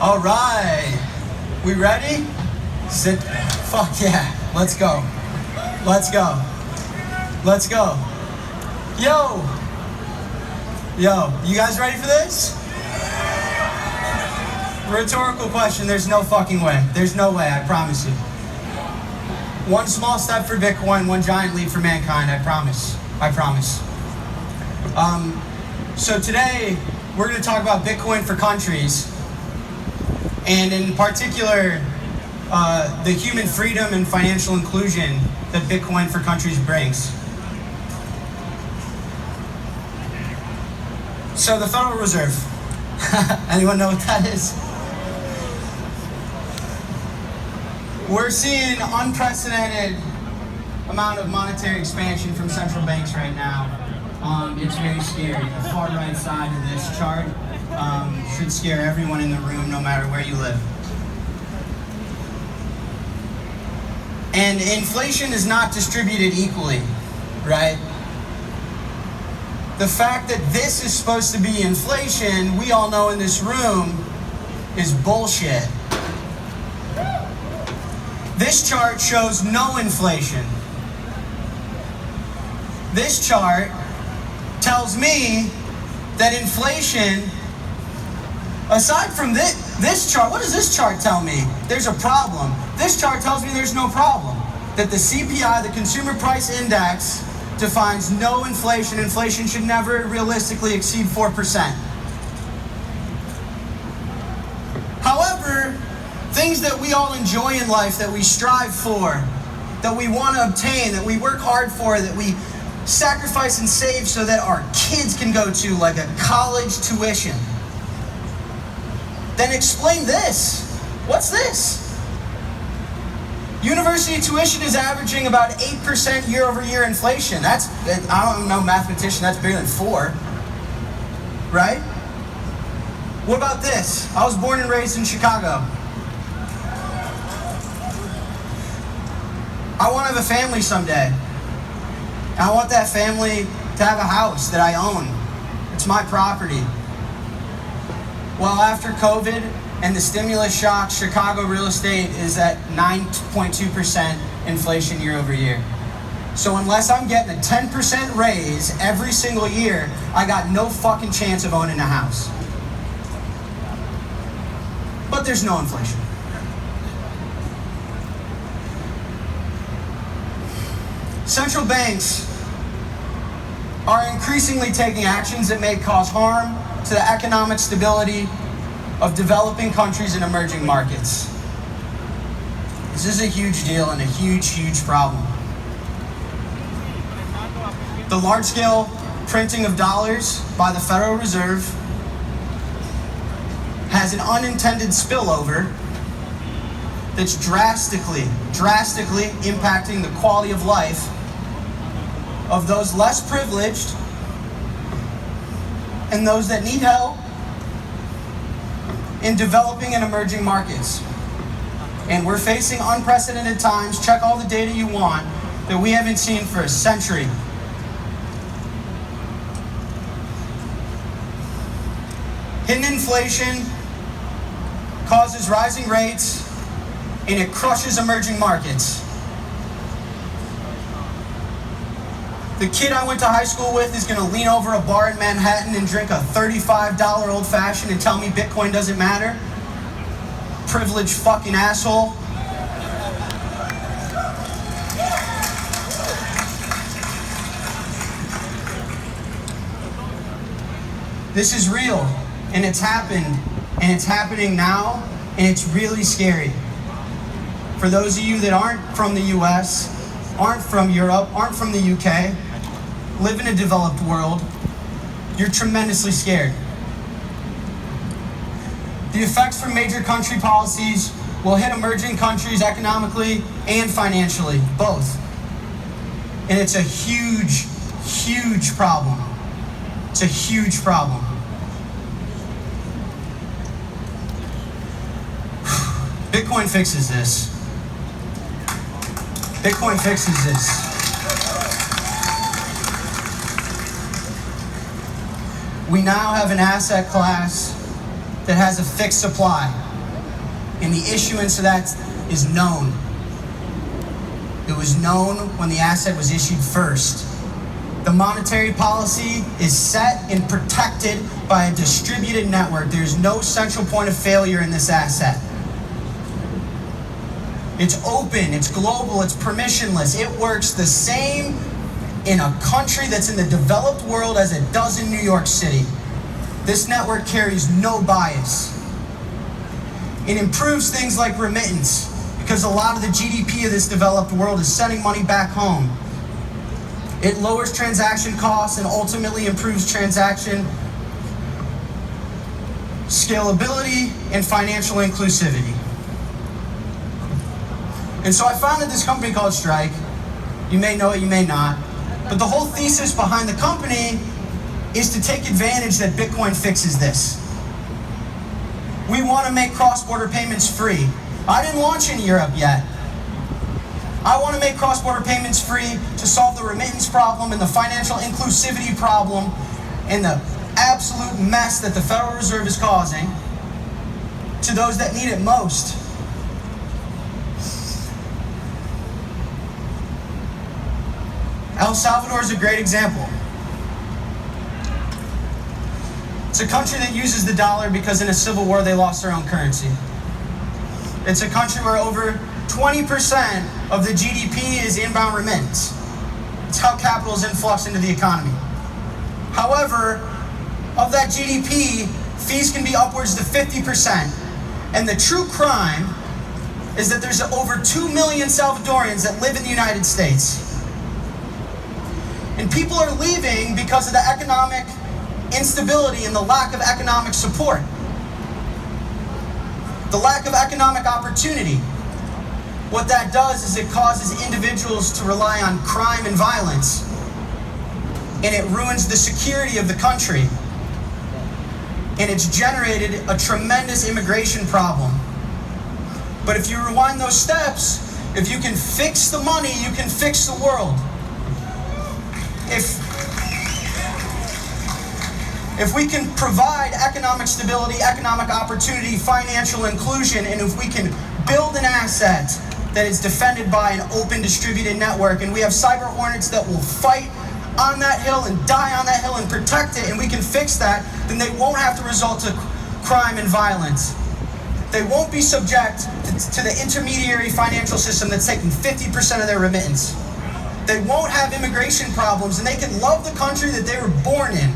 All right, we ready? Sit. Fuck yeah, let's go. Let's go. Let's go. Yo, you guys ready for this? Rhetorical question, there's no fucking way. There's no way, I promise you. One small step for Bitcoin, one giant leap for mankind, I promise. I promise. So today, we're going to talk about Bitcoin for countries, and in particular, the human freedom and financial inclusion that Bitcoin for countries brings. So the Federal Reserve. Anyone know what that is? We're seeing unprecedented amount of monetary expansion from central banks right now. It's very scary. The far right side of this chart should scare everyone in the room, no matter where you live. And inflation is not distributed equally, right? The fact that this is supposed to be inflation, we all know in this room, is bullshit. This chart shows no inflation. This chart tells me that inflation, aside from this chart, what does this chart tell me? There's a problem. This chart tells me there's no problem. That the CPI, the Consumer Price Index, defines no inflation. Inflation should never realistically exceed 4%. However, things that we all enjoy in life, that we strive for, that we want to obtain, that we work hard for, that we sacrifice and save so that our kids can go to, like a college tuition. Then explain this. What's this? University tuition is averaging about 8% year-over-year inflation. That's, I don't know, mathematician, that's bigger than 4, right? What about this? I was born and raised in Chicago. I want to have a family someday. And I want that family to have a house that I own. It's my property. Well, after COVID and the stimulus shock, Chicago real estate is at 9.2% inflation year over year. So unless I'm getting a 10% raise every single year, I got no fucking chance of owning a house. But there's no inflation. Central banks are increasingly taking actions that may cause harm to the economic stability of developing countries and emerging markets. This is a huge deal and a huge, huge problem. The large-scale printing of dollars by the Federal Reserve has an unintended spillover that's drastically impacting the quality of life of those less privileged and those that need help in developing and emerging markets. And we're facing unprecedented times. Check all the data you want that we haven't seen for a century. Hidden inflation causes rising rates, and it crushes emerging markets. The kid I went to high school with is going to lean over a bar in Manhattan and drink a $35 old fashioned and tell me Bitcoin doesn't matter? Privileged fucking asshole. This is real, and it's happened, and it's happening now, and it's really scary. For those of you that aren't from the US, aren't from Europe, aren't from the UK, live in a developed world, you're tremendously scared. The effects from major country policies will hit emerging countries economically and financially, both. And it's a huge, huge problem. It's a huge problem. Bitcoin fixes this. Bitcoin fixes this. We now have an asset class that has a fixed supply. and the issuance of that is known. It was known when the asset was issued first. The monetary policy is set and protected by a distributed network. There's no central point of failure in this asset. It's open, it's global, it's permissionless. It works the same in a country that's in the developed world as it does in New York City. This network carries no bias. It improves things like remittance, because a lot of the GDP of this developed world is sending money back home. It lowers transaction costs and ultimately improves transaction scalability and financial inclusivity. And so I founded this company called Strike. You may know it, you may not. But the whole thesis behind the company is to take advantage that Bitcoin fixes this. We want to make cross-border payments free. I didn't launch in Europe yet. I want to make cross-border payments free to solve the remittance problem and the financial inclusivity problem and the absolute mess that the Federal Reserve is causing to those that need it most. El Salvador is a great example. It's a country that uses the dollar because in a civil war they lost their own currency. It's a country where over 20% of the GDP is inbound remittance. It's how capital is influxed into the economy. However, of that GDP, fees can be upwards to 50%. And the true crime is that there's over 2 million Salvadorians that live in the United States. And people are leaving because of the economic instability and the lack of economic support. The lack of economic opportunity. What that does is it causes individuals to rely on crime and violence. And it ruins the security of the country. And it's generated a tremendous immigration problem. But if you rewind those steps, if you can fix the money, you can fix the world. If we can provide economic stability, economic opportunity, financial inclusion, and if we can build an asset that is defended by an open distributed network, and we have cyber hornets that will fight on that hill and die on that hill and protect it, and we can fix that, then they won't have to resort to crime and violence. They won't be subject to the intermediary financial system that's taking 50% of their remittance. They won't have immigration problems, and they can love the country that they were born in.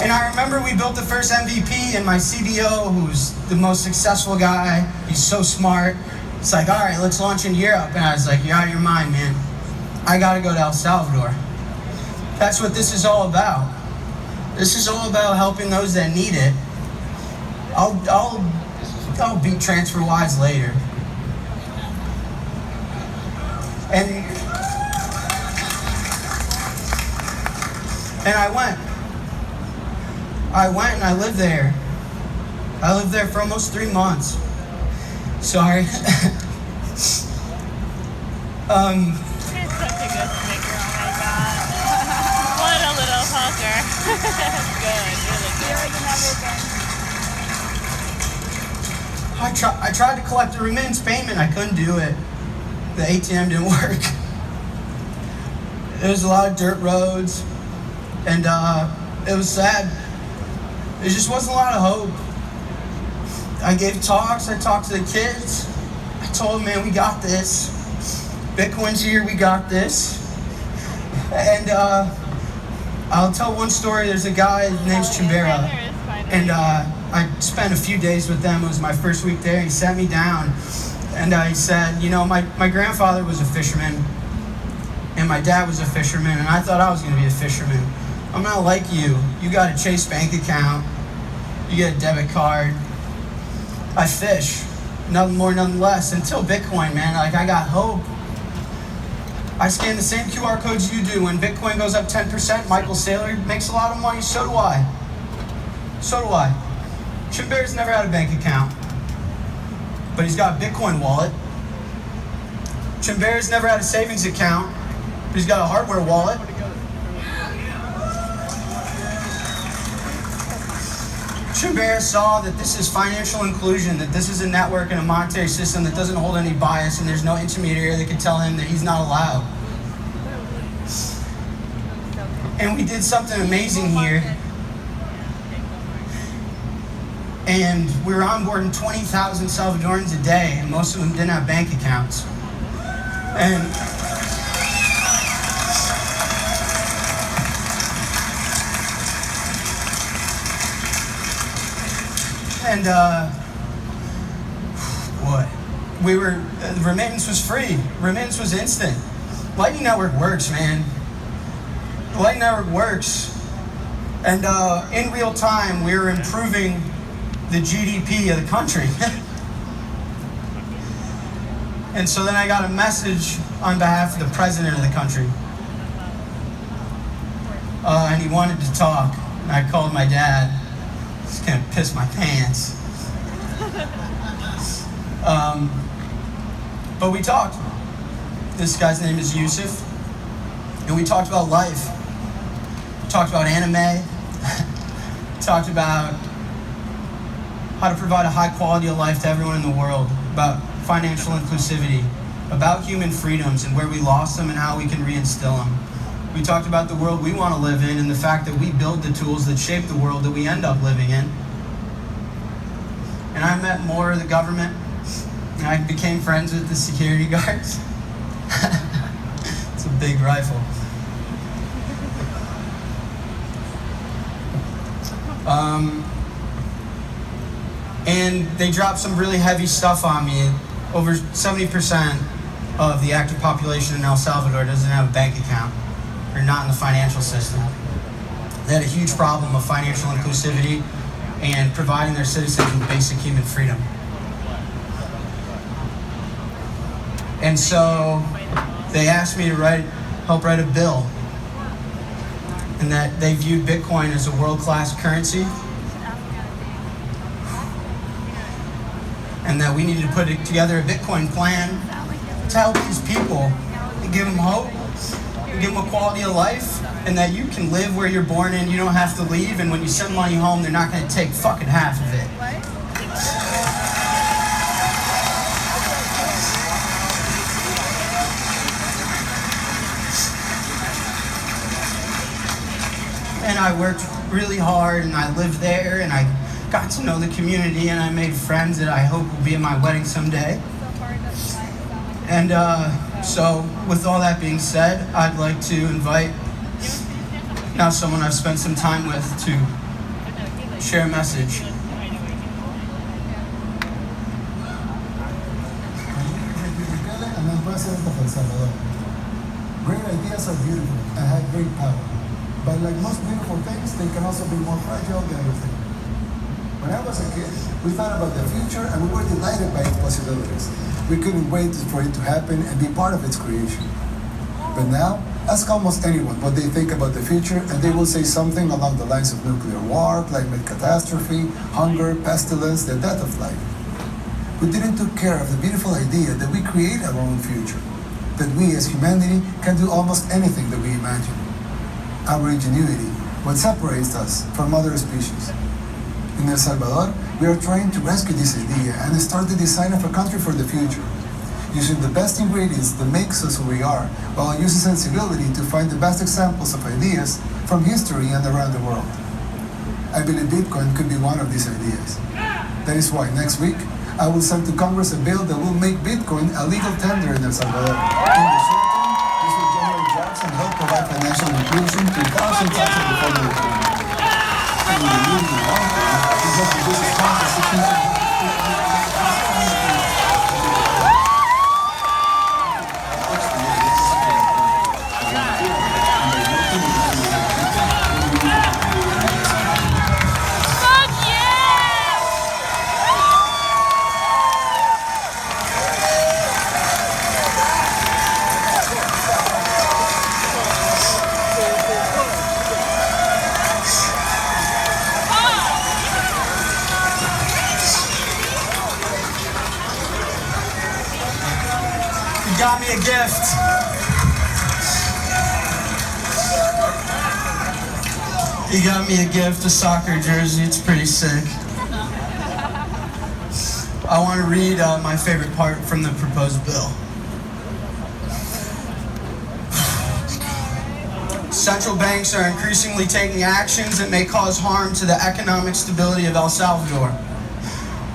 And I remember we built the first MVP, and my CBO, who's the most successful guy, he's so smart, it's like, all right, let's launch in Europe. And I was like, you're out of your mind, man. I gotta go to El Salvador. That's what this is all about. This is all about helping those that need it. I'll beat TransferWise later. And I went and I lived there. I lived there for almost 3 months. Sorry. You're such a good speaker, oh my god. What a little hooker. Good, really good. I tried to collect a remittance payment. I couldn't do it. The ATM didn't work. There was a lot of dirt roads, and it was sad. There just wasn't a lot of hope. I gave talks. I talked to the kids. I told them, man, we got this. Bitcoin's here. We got this. And I'll tell one story. There's a guy, his name's Chimbera, and I spent a few days with them. It was my first week there. He sat me down, and he said, you know, my grandfather was a fisherman, and my dad was a fisherman, and I thought I was going to be a fisherman. I'm not like you. You got a Chase bank account. You get a debit card. I fish. Nothing more, nothing less. Until Bitcoin, man. Like, I got hope. I scan the same QR codes you do. When Bitcoin goes up 10%, Michael Saylor makes a lot of money. So do I. So do I. Chimbear's never had a bank account, but he's got a Bitcoin wallet. Chimbear's never had a savings account, but he's got a hardware wallet. Chabert saw that this is financial inclusion, that this is a network and a monetary system that doesn't hold any bias, and there's no intermediary that can tell him that he's not allowed. And we did something amazing here. And we were onboarding 20,000 Salvadorans a day, and most of them didn't have bank accounts. Remittance was free. Remittance was instant. Lightning Network works, man. The Lightning Network works. And in real time, we were improving the GDP of the country. And so then I got a message on behalf of the president of the country. And he wanted to talk. And I called my dad. It's gonna piss my pants. But we talked. This guy's name is Yusuf. And we talked about life. We talked about anime. Talked about how to provide a high quality of life to everyone in the world, about financial inclusivity, about human freedoms and where we lost them and how we can reinstill them. We talked about the world we want to live in and the fact that we build the tools that shape the world that we end up living in. And I met more of the government, and I became friends with the security guards. It's a big rifle. And they dropped some really heavy stuff on me. Over 70% of the active population in El Salvador doesn't have a bank account, or not in the financial system. They had a huge problem of financial inclusivity and providing their citizens with basic human freedom. And so they asked me to help write a bill, and that they viewed Bitcoin as a world-class currency, and that we needed to put together a Bitcoin plan to help these people and give them hope, and give them a quality of life, and that you can live where you're born and you don't have to leave, and when you send money home, they're not going to take fucking half of it. And I worked really hard, and I lived there, and I got to know the community, and I made friends that I hope will be at my wedding someday. And so, with all that being said, I'd like to invite now someone I've spent some time with to share a message. And I'm president of El Salvador. Great ideas are beautiful and have great power. But like most beautiful things, they can also be more fragile than we think. When I was a kid, we thought about the future and we were delighted by its possibilities. We couldn't wait for it to happen and be part of its creation. But now, ask almost anyone what they think about the future and they will say something along the lines of nuclear war, climate catastrophe, hunger, pestilence, the death of life. We didn't take care of the beautiful idea that we create our own future, that we as humanity can do almost anything that we imagine. Our ingenuity, what separates us from other species. In El Salvador, we are trying to rescue this idea and start the design of a country for the future, using the best ingredients that makes us who we are, while using sensibility to find the best examples of ideas from history and around the world. I believe Bitcoin could be one of these ideas. That is why next week, I will send to Congress a bill that will make Bitcoin a legal tender in El Salvador. In the short term, this will generate jobs and help provide financial inclusion to thousands of the former economy. And in the medium and long term, we hope that this is constitutional. Got me a gift. He got me a gift, a soccer jersey. It's pretty sick. I want to read my favorite part from the proposed bill. Central banks are increasingly taking actions that may cause harm to the economic stability of El Salvador.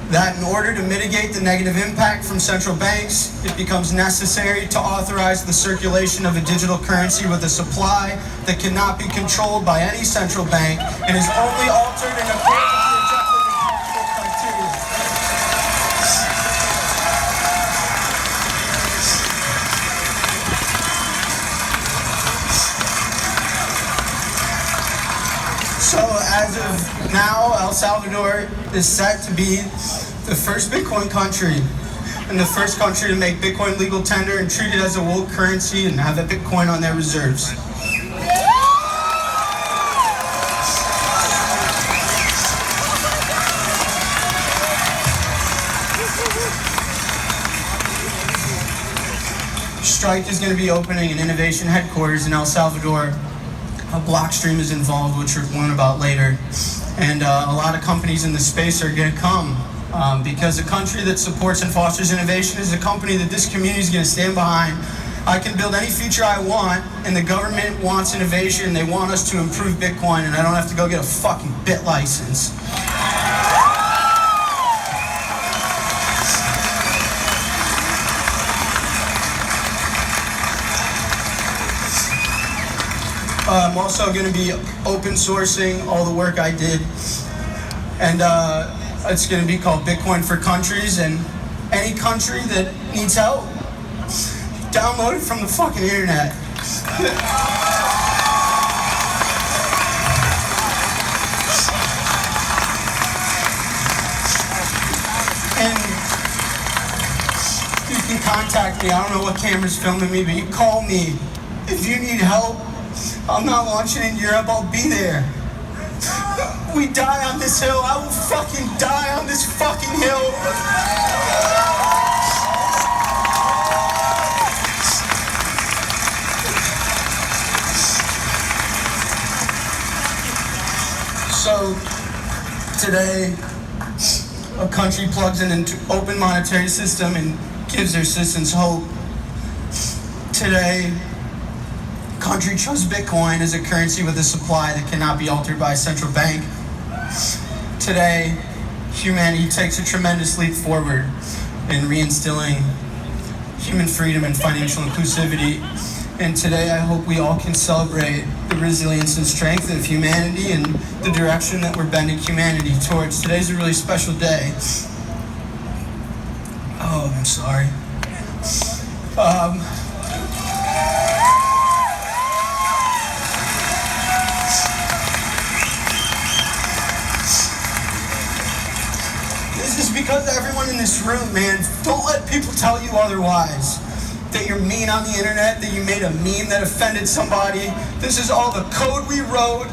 That in order to mitigate the negative impact from central banks, it becomes necessary to authorize the circulation of a digital currency with a supply that cannot be controlled by any central bank and is only altered in accordance with the objective and comfortable criteria. So as of now, El Salvador is set to be the first Bitcoin country and the first country to make Bitcoin legal tender and treat it as a world currency and have a Bitcoin on their reserves. Strike is going to be opening an innovation headquarters in El Salvador. Blockstream is involved, which we'll learn about later. And a lot of companies in the space are going to come because a country that supports and fosters innovation is a company that this community is going to stand behind. I can build any feature I want, and the government wants innovation. They want us to improve Bitcoin, and I don't have to go get a fucking bit license. I'm also going to be open sourcing all the work I did, and it's going to be called Bitcoin for Countries, and any country that needs help, download it from the fucking internet. And you can contact me. I don't know what camera's filming me, but you call me if you need help. I'm not launching in Europe, I'll be there. We die on this hill, I will fucking die on this fucking hill. So, today, a country plugs in an open monetary system and gives their citizens hope. Today, country trusts Bitcoin as a currency with a supply that cannot be altered by a central bank. Today, humanity takes a tremendous leap forward in reinstilling human freedom and financial inclusivity. And today, I hope we all can celebrate the resilience and strength of humanity and the direction that we're bending humanity towards. Today's a really special day. Oh, I'm sorry. Because everyone in this room, man, don't let people tell you otherwise. That you're mean on the internet, that you made a meme that offended somebody. This is all the code we wrote,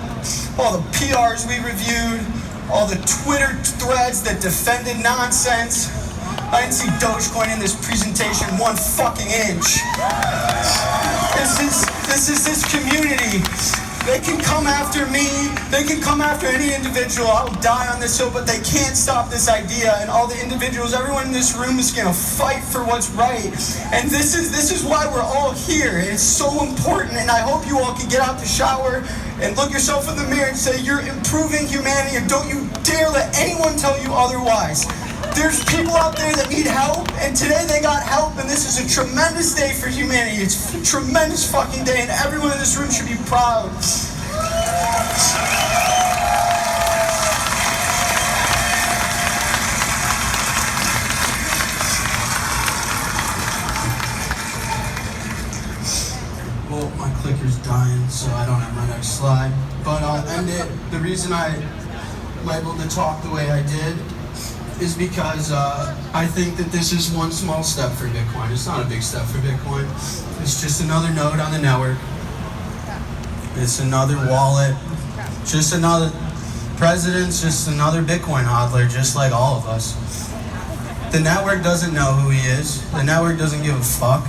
all the PRs we reviewed, all the Twitter threads that defended nonsense. I didn't see Dogecoin in this presentation 1 fucking inch. This is this community. They can come after me, they can come after any individual, I'll die on this hill, but they can't stop this idea, and all the individuals, everyone in this room is gonna fight for what's right. And this is why we're all here. It's so important, and I hope you all can get out the shower and look yourself in the mirror and say, you're improving humanity, and don't you dare let anyone tell you otherwise. There's people out there that need help, and today they got help, and this is a tremendous day for humanity. It's a tremendous fucking day, and everyone in this room should be proud. Well, my clicker's dying, so I don't have my next slide, but I'll end it. The reason I labeled the talk the way I did is because I think that this is one small step for Bitcoin. It's not a big step for Bitcoin. It's just another node on the network. It's another wallet. Just another president's just another Bitcoin hodler, just like all of us. The network doesn't know who he is. The network doesn't give a fuck.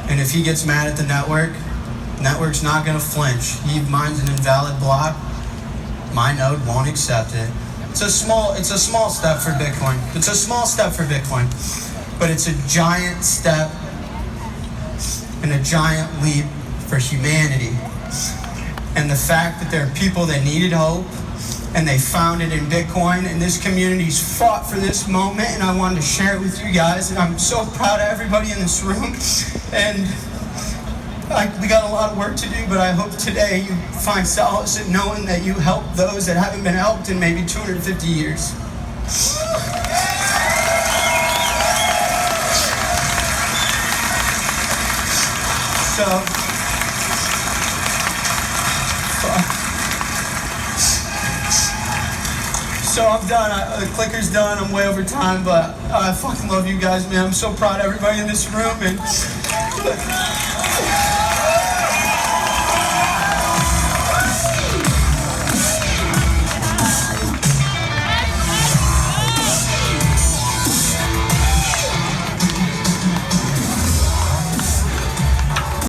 And if he gets mad at the network's not gonna flinch. He mines an invalid block. my node won't accept it. It's a small step for Bitcoin. It's a small step for Bitcoin, but it's a giant step and a giant leap for humanity. And the fact that there are people that needed hope and they found it in Bitcoin, and this community's fought for this moment, and I wanted to share it with you guys, and I'm so proud of everybody in this room. And we got a lot of work to do, but I hope today you find solace in knowing that you helped those that haven't been helped in maybe 250 years. So I'm done. The clicker's done. I'm way over time, but I fucking love you guys, man. I'm so proud of everybody in this room. And